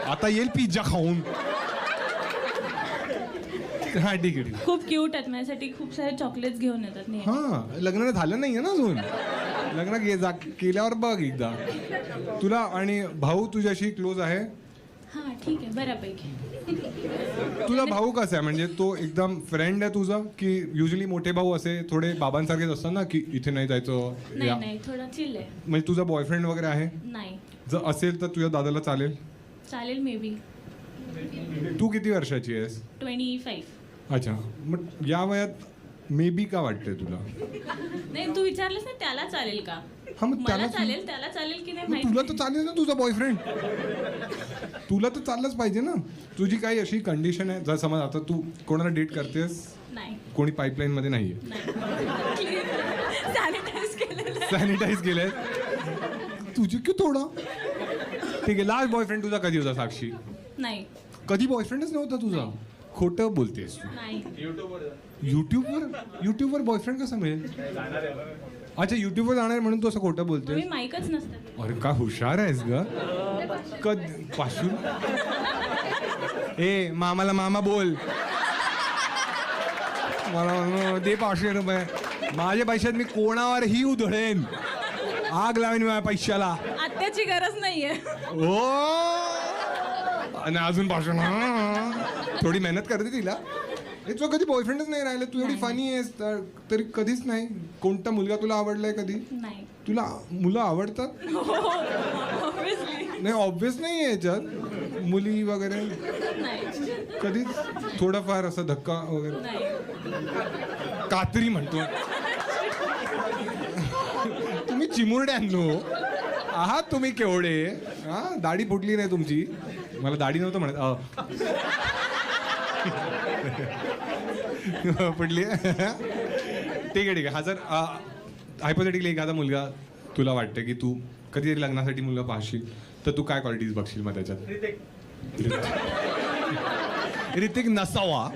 आता येईल पिझ्झा खाऊन. हा ठीक आहे. खूप क्यूट आहेत, माझ्यासाठी खूप सारे चॉकलेट्स घेऊन येतात नेहमी. हा लग्न झालं नाहीये ना अजून. लग्न केल्यावर बघ एकदा. तुला आणि भाऊ तुझ्याशी क्लोज आहे? हा ठीक आहे, बऱ्यापैकी. तुझा भाऊ कसा आहे, म्हणजे तो एकदम फ्रेंड आहे तुझा, की युजली मोठे भाऊ असे थोडे बाबांसारखेच असतात ना, की इथे नाही जायचं नाही नाही, थोडा चिल आहे. म्हणजे तुझा बॉयफ्रेंड वगैरे आहे? नाही. जर असेल तर तुझ्या दादाला चालेल? चालेल मे बी. तू किती वर्षाची आहेस? 25. अच्छा, मग या वयात मे बी का वाटतंय तुला? नाही, तू विचारलंस ना त्याला चालेल का? हा मग मला चालेल, त्याला चालेल की नाही माहिती तुला तर नाही. चालेल ना तुझा बॉयफ्रेंड. तुला तर चाललंच पाहिजे ना. तुझी काही अशी कंडिशन आहे, जर समज आता तू कोणाला डेट करतेस, नाही. कोणी पाईपलाईन मध्ये नाहीये, सॅनिटाईज केलेलं. सॅनिटाईज केलंय, तुझी की थोडा ठीक आहे. लास्ट बॉयफ्रेंड तुझा कधी होता साक्षी? नाही. कधी बॉयफ्रेंडच नव्हता तुझा? खोटं बोलतेस तू. नाही. युट्यूबवर बॉयफ्रेंड कसा मिळेल? अच्छा, युट्यूबवर जाणार म्हणून तू असं खोटं बोलतेस? मी माईकच नसतं. अरे काय हुशार आहेस ग. पाशू ए मामाला मामा बोल, मला दे 500 रुपये. माझ्या पैशात मी कोणावरही उधळेन, आग लावेन माझ्या पैशाला. आत्याची गरज नाहीये. ओ आणि अजून पासून थोडी मेहनत करते तिला. हे तुझा कधी बॉयफ्रेंडच नाही राहिलं. तू एवढी फनी आहेस तरी कधीच नाही. कोणता मुलगा तुला आवडलाय कधी? नाही. तुला मुलं आवडतात? Obviously. नाही ऑब्विस नाही आहे याच्यात मुली वगैरे नाही. कधीच? थोडंफार असं धक्का वगैरे? नाही. कात्री म्हणतो तुम्ही चिमुरड्यांनो आहात तुम्ही केवढे. हा दाढी फुटली नाही तुमची. मला दाढी नव्हतं म्हणत फुटली. ठीक आहे. हा जर हायपोथेटिकली एखादा मुलगा तुला वाटतं की तू कधीतरी लग्नासाठी मुलगा पाहशील, तर तू काय क्वालिटीज बघशील मग त्याच्यात? ऋतिक नसावा